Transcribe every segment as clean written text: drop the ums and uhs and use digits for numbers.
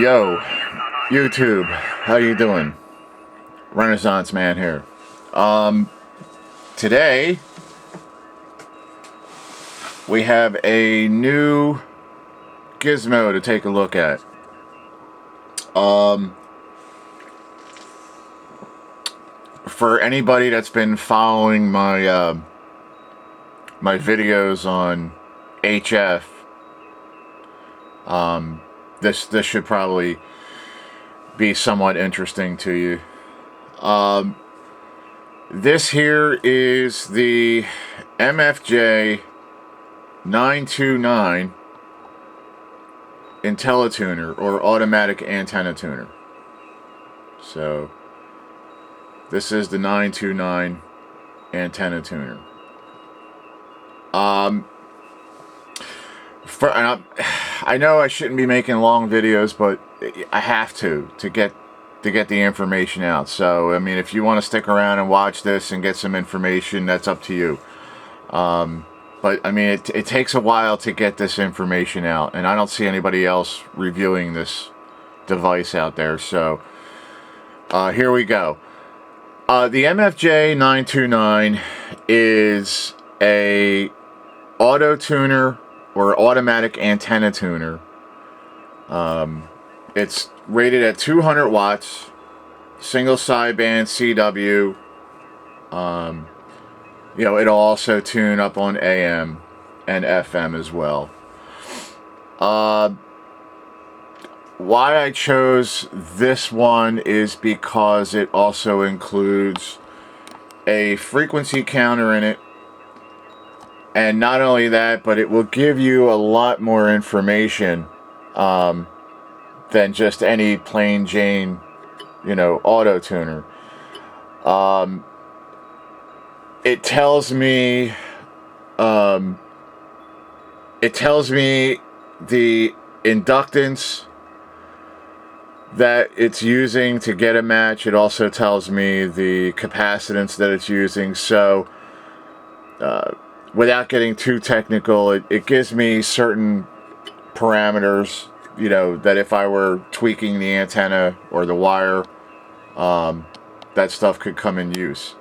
Yo, YouTube, how you doing? Renaissance Man here. Today we have a new gizmo to take a look at. For anybody that's been following my my videos on HF, this should probably be somewhat interesting to you. This here is the MFJ-929 Antenna Tuner, or Automatic Antenna Tuner. So this is the 929 Antenna Tuner. I know I shouldn't be making long videos, but I have to get the information out. So I mean, if you want to stick around and watch this and get some information, that's up to you. But I mean, it takes a while to get this information out, and I don't see anybody else reviewing this device out there. So here we go. The MFJ-929 is a auto tuner or automatic antenna tuner. It's rated at 200 watts, single sideband CW. You know, it'll also tune up on AM and FM as well. Why I chose this one is because it also includes a frequency counter in it. And not only that, but it will give you a lot more information than just any plain Jane, you know, auto tuner. It tells me the inductance that it's using to get a match. It also tells me the capacitance that it's using. So without getting too technical, it gives me certain parameters, you know, that if I were tweaking the antenna or the wire, that stuff could come in use.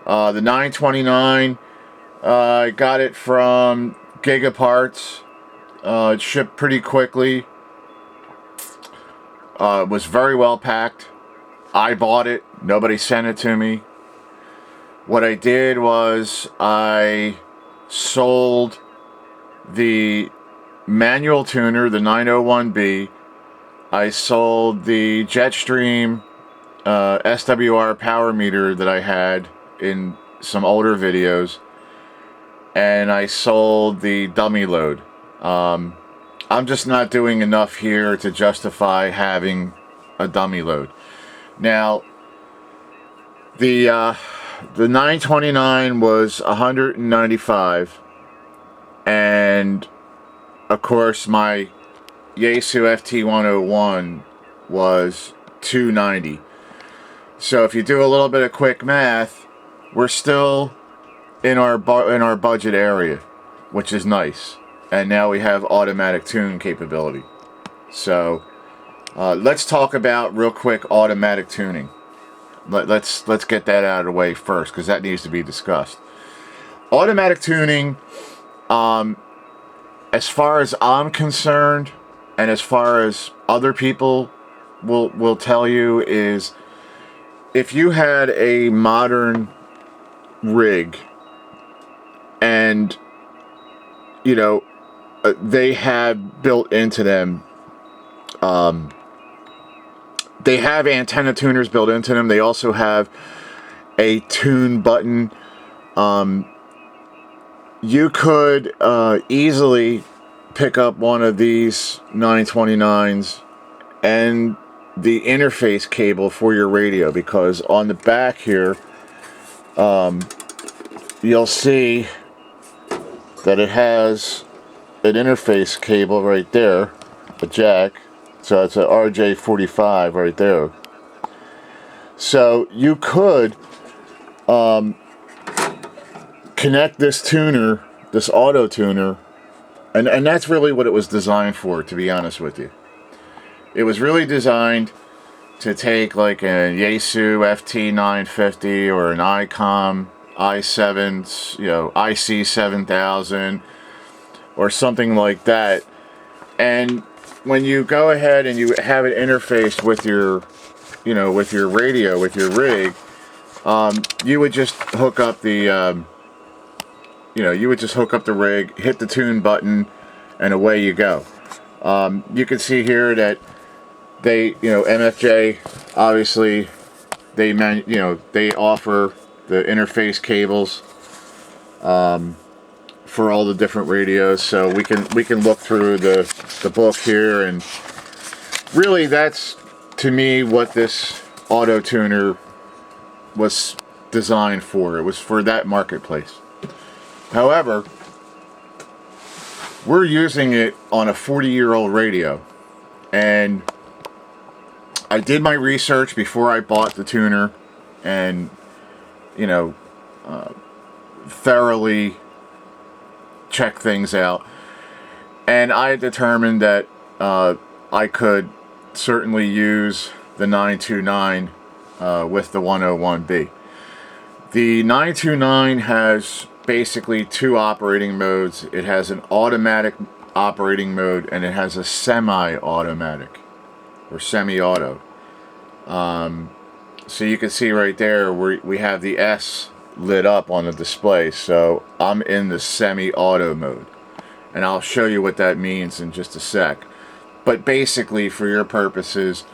The 929, I got it from Gigaparts. It shipped pretty quickly. It was very well packed. I bought it. Nobody sent it to me. What I did was I sold the manual tuner, the 901B. I sold the Jetstream SWR power meter that I had in some older videos, and I sold the dummy load. I'm just not doing enough here to justify having a dummy load. Now, the 929 was $195, and of course my Yaesu FT-101 was $290. So if you do a little bit of quick math, we're still in our budget area, which is nice. And now we have automatic tune capability. So let's talk about real quick automatic tuning. Let's get that out of the way first, because that needs to be discussed. Automatic tuning, as far as I'm concerned, and as far as other people will tell you, is if you had a modern rig and, you know, they had built into them, they have antenna tuners built into them. They also have a tune button. You could easily pick up one of these 929s and the interface cable for your radio, because on the back here, you'll see that it has an interface cable right there, a jack. So it's a RJ45 right there. So you could connect this tuner, this auto tuner, and that's really what it was designed for, to be honest with you. It was really designed to take like a Yaesu FT-950 or an ICOM i7, IC7000 or something like that. And when you go ahead and you have it interfaced with your, with your radio, with your rig, you would just hook up the, you would just hook up the rig, hit the tune button, and away you go. You can see here that they, MFJ, obviously, they offer the interface cables for all the different radios, so we can look through the book here, and really that's, to me, what this auto tuner was designed for. It was for that marketplace. However, we're using it on a 40-year-old radio, and I did my research before I bought the tuner, and thoroughly checked things out, and I determined that I could certainly use the 929 with the 101B. The 929 has basically two operating modes. It has an automatic operating mode, and it has a semi-automatic or semi-auto. So you can see right there we have the S lit up on the display, so I'm in the semi-auto mode, and I'll show you what that means in just a sec. But basically, for your purposes,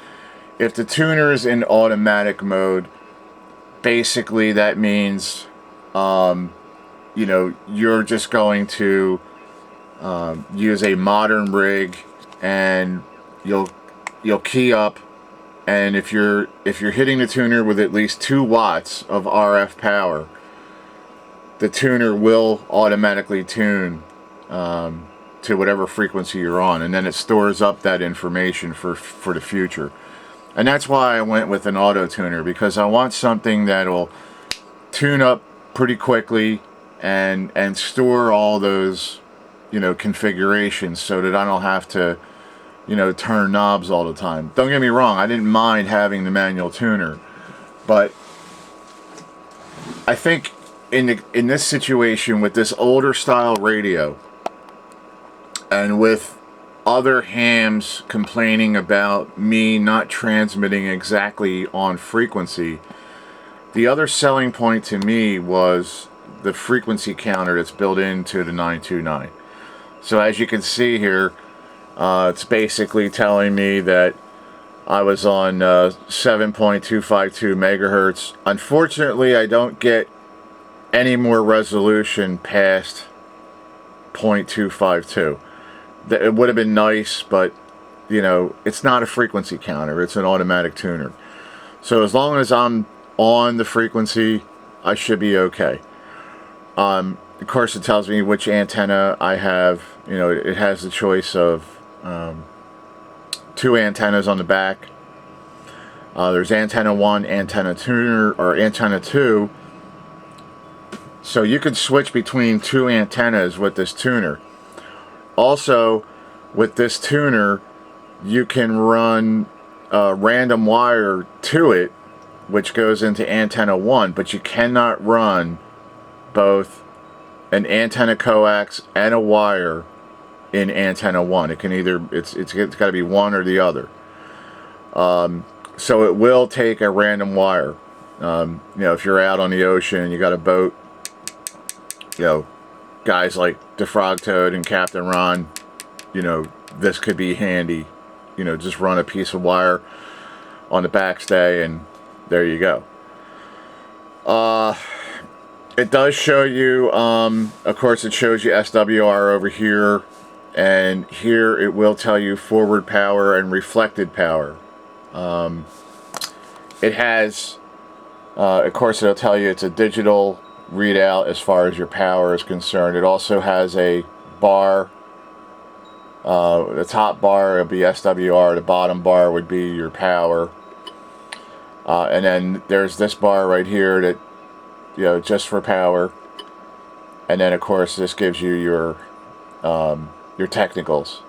if the tuner is in automatic mode, basically that means you're just going to use a modern rig, and you'll key up, and if you're hitting the tuner with at least 2 watts of RF power, the tuner will automatically tune to whatever frequency you're on, and then it stores up that information for the future. And that's why I went with an auto tuner, because I want something that'll tune up pretty quickly and store all those configurations, so that I don't have to turn knobs all the time. Don't get me wrong, I didn't mind having the manual tuner, but I think in this situation with this older style radio, and with other hams complaining about me not transmitting exactly on frequency, the other selling point to me was the frequency counter that's built into the 929. So as you can see here, it's basically telling me that I was on 7.252 megahertz. Unfortunately, I don't get any more resolution past 0.252. It would have been nice, but it's not a frequency counter, it's an automatic tuner. So as long as I'm on the frequency, I should be okay. Of course, it tells me which antenna I have. It has the choice of 2 antennas on the back. There's antenna 1, antenna tuner, or antenna 2. So you can switch between 2 antennas with this tuner. Also, with this tuner, you can run a random wire to it, which goes into antenna 1, but you cannot run both an antenna coax and a wire in antenna 1. It can either, it's got to be one or the other. So it will take a random wire. If you're out on the ocean and you got a boat, guys like DeFrog Toad and Captain Ron, this could be handy. Just run a piece of wire on the backstay, and there you go. It does show you, of course, it shows you SWR over here, and here it will tell you forward power and reflected power. It has, of course, it'll tell you it's a digital readout as far as your power is concerned. It also has a bar. The top bar will be SWR, the bottom bar would be your power, and then there's this bar right here that just for power, and then of course this gives you your technicals,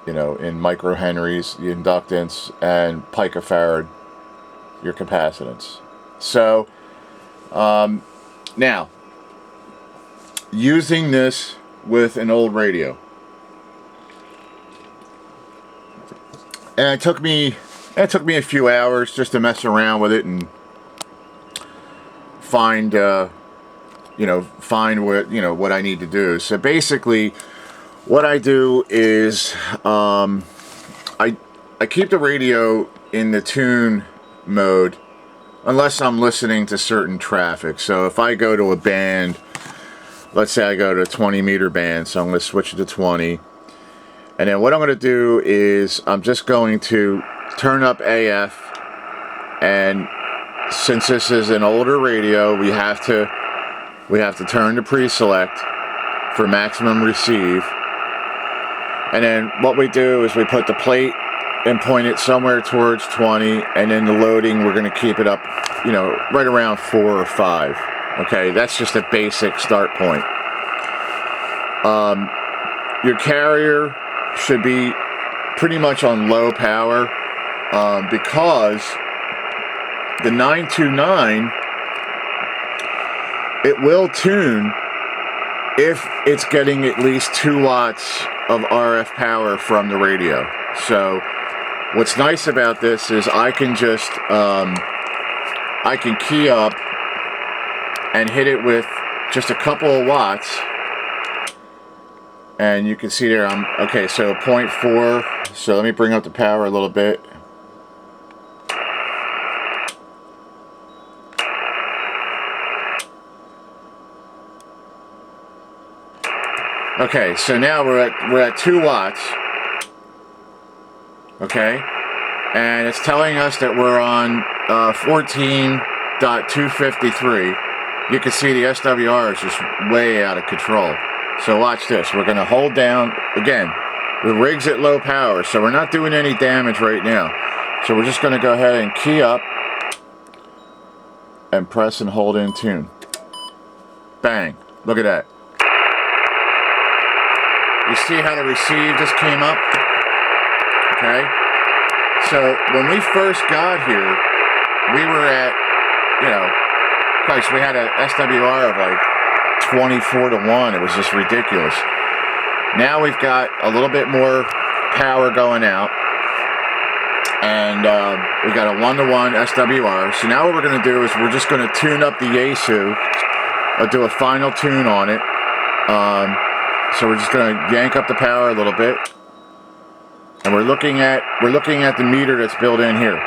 you know, in microhenries, the inductance, and picofarad, your capacitance. So, now, using this with an old radio. And it took me a few hours just to mess around with it and find what what I need to do. So basically, what I do is I keep the radio in the tune mode unless I'm listening to certain traffic. So if I go to a band, let's say I go to a 20 meter band, so I'm going to switch it to 20. And then what I'm going to do is I'm just going to turn up AF, and since this is an older radio, we have to turn to pre-select for maximum receive. And then what we do is we put the plate and point it somewhere towards 20, and then the loading, we're going to keep it up, right around 4 or 5. Okay, that's just a basic start point. Your carrier should be pretty much on low power because the 929, it will tune if it's getting at least 2 watts of RF power from the radio. So what's nice about this is I can just I can key up and hit it with just a couple of watts, and you can see there okay, so 0.4. So let me bring up the power a little bit. Okay, so now we're at 2 watts. Okay, and it's telling us that we're on 14.253. You can see the SWR is just way out of control. So watch this. We're going to hold down again. The rig's at low power, so we're not doing any damage right now. So we're just going to go ahead and key up and press and hold in tune. Bang! Look at that. You see how the receive just came up? Okay? So when we first got here, we were at, Christ, we had a SWR of like 24-1. It was just ridiculous. Now we've got a little bit more power going out, and we got a 1-to-1 SWR. So now what we're going to do is we're just going to tune up the Yaesu, do a final tune on it. So we're just going to yank up the power a little bit, and we're looking at the meter that's built in here.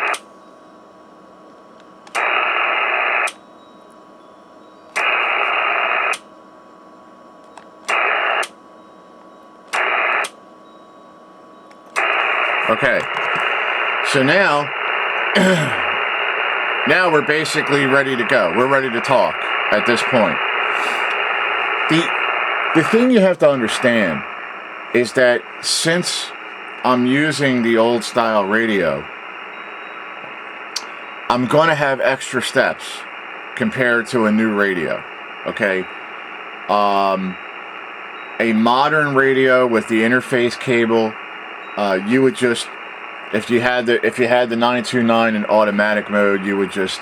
Okay, so now we're basically ready to go. We're ready to talk at this point. The thing you have to understand is that since I'm using the old style radio, I'm going to have extra steps compared to a new radio. Okay, a modern radio with the interface cable, you would just, if you had the 929 in automatic mode, you would just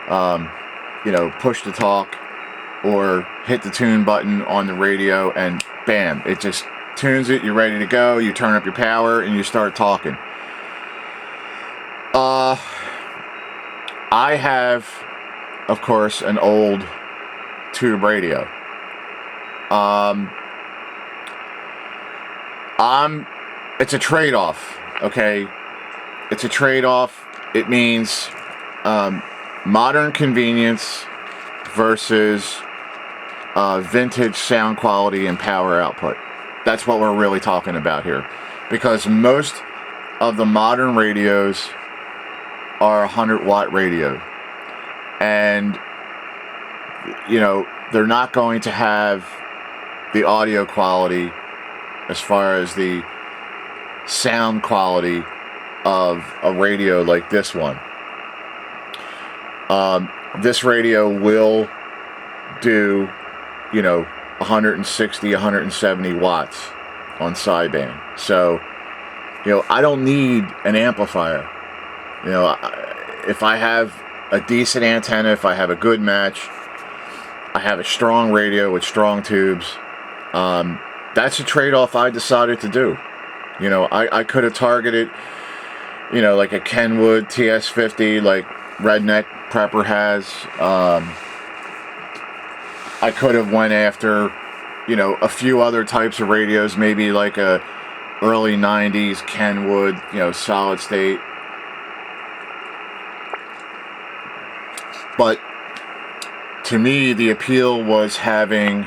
push the talk or hit the tune button on the radio, and bam, it just tunes it. You're ready to go. You turn up your power and you start talking. I have, of course, an old tube radio. It's a trade-off, okay? It's a trade-off. It means modern convenience versus vintage sound quality and power output. That's what we're really talking about here. Because most of the modern radios are 100-watt radio. And, they're not going to have the audio quality as far as the sound quality of a radio like this one. This radio will do, 160, 170 watts on sideband. So I don't need an amplifier. If I have a decent antenna, if I have a good match, I have a strong radio with strong tubes, that's a trade-off I decided to do. I could have targeted, like a Kenwood TS50, like Redneck Prepper has. I could have went after, a few other types of radios, maybe like a early 90s Kenwood, solid state. But to me, the appeal was having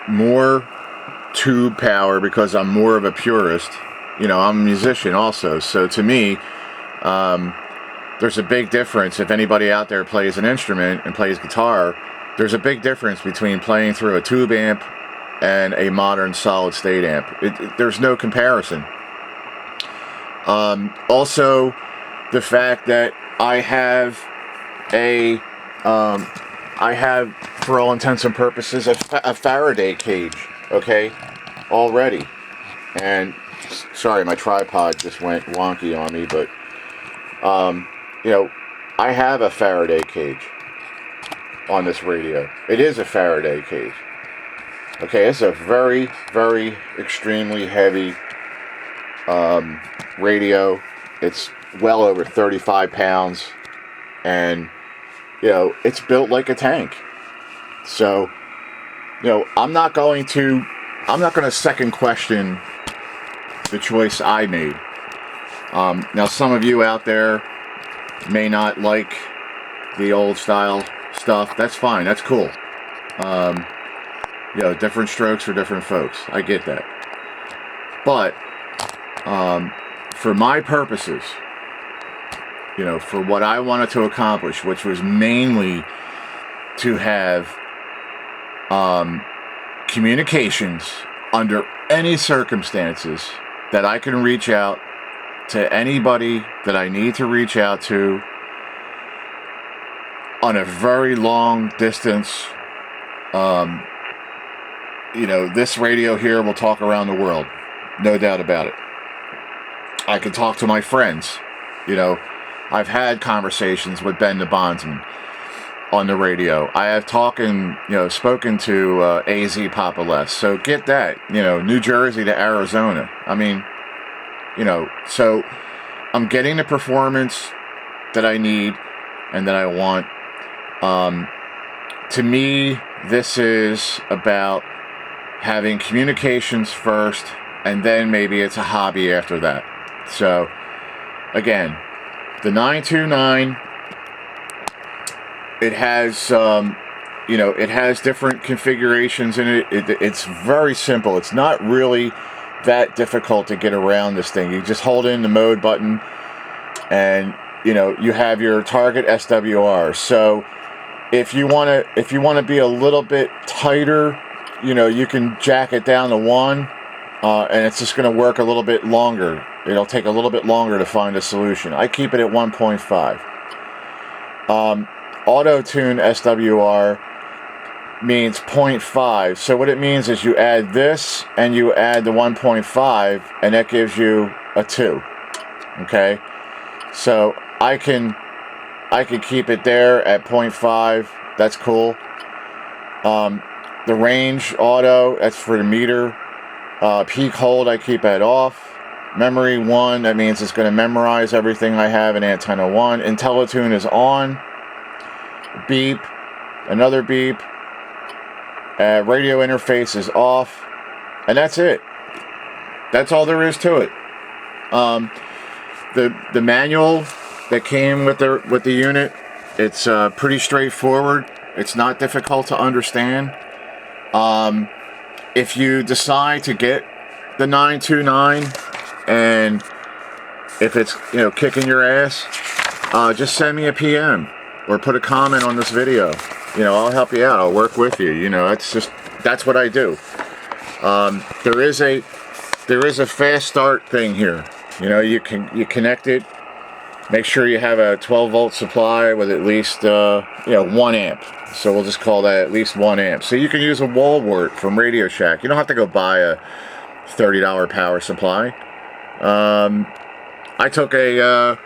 more tube power, because I'm more of a purist. I'm a musician also, so to me, there's a big difference. If anybody out there plays an instrument and plays guitar, there's a big difference between playing through a tube amp and a modern solid state amp. There's no comparison. Also, the fact that I have for all intents and purposes, a Faraday cage, okay, already. And sorry, my tripod just went wonky on me, but I have a Faraday cage on this radio. It is a Faraday cage. Okay, it's a very, very extremely heavy radio. It's well over 35 pounds, and it's built like a tank. So I'm not going to second question the choice I made. Now, some of you out there may not like the old style stuff. That's fine. That's cool. Different strokes for different folks. I get that. But for my purposes, for what I wanted to accomplish, which was mainly to have communications under any circumstances, that I can reach out to anybody that I need to reach out to on a very long distance. This radio here will talk around the world, no doubt about it. I can talk to my friends. I've had conversations with Ben the Bondsman on the radio. I have spoken to AZ Papa Les. So get that, New Jersey to Arizona. I mean, so I'm getting the performance that I need and that I want. To me, this is about having communications first, and then maybe it's a hobby after that. So, again, the 929, it has, it has different configurations in it. It's very simple. It's not really that difficult to get around this thing. You just hold in the mode button, and you have your target SWR. So if you want to be a little bit tighter, you can jack it down to 1, and it's just going to work a little bit longer. It'll take a little bit longer to find a solution. I keep it at 1.5. Auto tune SWR means 0.5. So what it means is you add this and you add the 1.5, and that gives you a 2. Okay, so I can keep it there at 0.5. That's cool. The range auto, that's for the meter. Peak hold, I keep that off. Memory 1, that means it's going to memorize everything I have in antenna 1. IntelliTune is on. Beep, another beep. Radio interface is off, and that's it. That's all there is to it. The manual that came with the unit, it's pretty straightforward. It's not difficult to understand. If you decide to get the 929, and if it's kicking your ass, just send me a PM or put a comment on this video. I'll help you out. I'll work with you. That's what I do. There is a fast start thing here. You connect it. Make sure you have a 12-volt supply with at least 1 amp. So we'll just call that at least 1 amp. So you can use a wall wart from Radio Shack. You don't have to go buy $30 power supply. I took a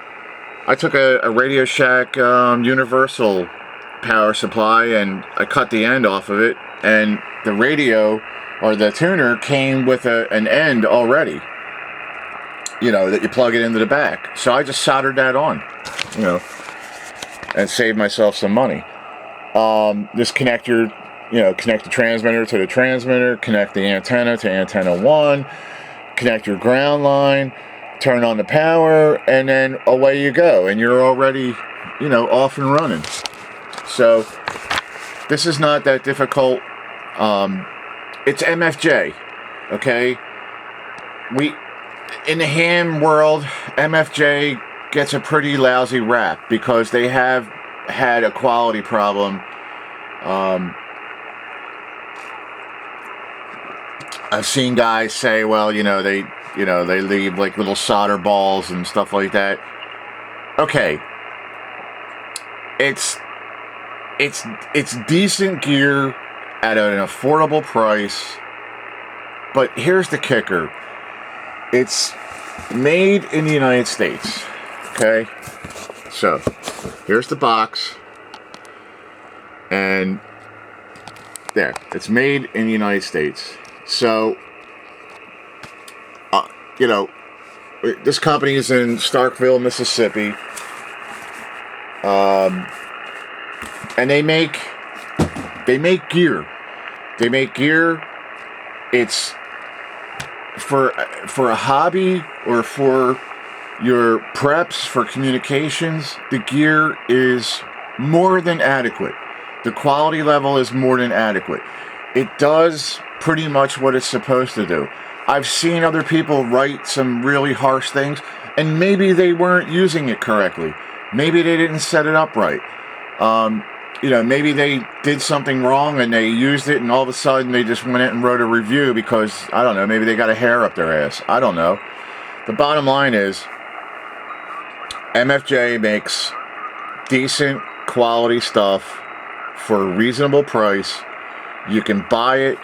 Radio Shack universal power supply, and I cut the end off of it, and the radio or the tuner came with an end already, you know, that you plug it into the back. So I just soldered that on, you know, and saved myself some money. Just connect the transmitter to the transmitter, connect the antenna to antenna 1, connect your ground line, turn on the power, and then away you go, and you're already, you know, off and running. So this is not that difficult. It's MFJ, okay? In the ham world, MFJ gets a pretty lousy rap because they have had a quality problem. I've seen guys say, well, they leave like little solder balls and stuff like that. Okay, it's decent gear at an affordable price, but here's the kicker: it's made in the United States. Okay, so here's the box, and there, it's made in the United States. So, this company is in Starkville, Mississippi, and they make gear. They make gear. It's for a hobby or for your preps, for communications. The gear is more than adequate. The quality level is more than adequate. It does pretty much what it's supposed to do. I've seen other people write some really harsh things, and maybe they weren't using it correctly. Maybe they didn't set it up right. Maybe they did something wrong and they used it, and all of a sudden they just went out and wrote a review because, I don't know, maybe they got a hair up their ass. I don't know. The bottom line is, MFJ makes decent quality stuff for a reasonable price. You can buy it,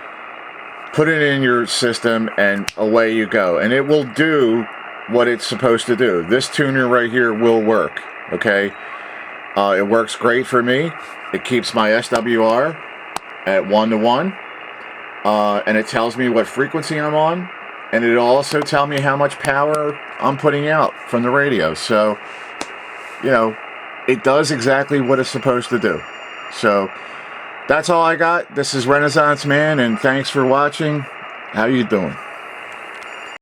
put it in your system, and away you go. And it will do what it's supposed to do. This tuner right here will work, okay? It works great for me. It keeps my SWR at 1:1, and it tells me what frequency I'm on, and it'll also tell me how much power I'm putting out from the radio. So, it does exactly what it's supposed to do. So, that's all I got. This is Renaissance Man, and thanks for watching. How you doing?